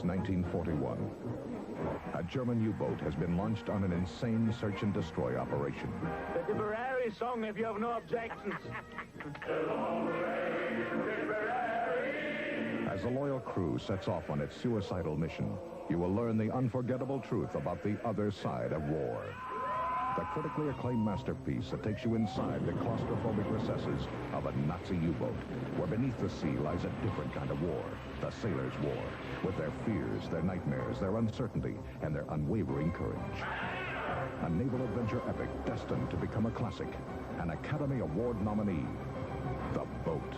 since 1941. A German U-boat has been launched on an insane search and destroy operation. The Tipperary song, if you have no objections. As the loyal crew sets off on its suicidal mission, you will learn the unforgettable truth about the other side of war. The critically acclaimed masterpiece that takes you inside the claustrophobic recesses of a Nazi U-boat, where beneath the sea lies a different kind of war, the sailor's war, with their fears, their nightmares, their uncertainty, and their unwavering courage. A naval adventure epic destined to become a classic, an Academy Award nominee, The Boat.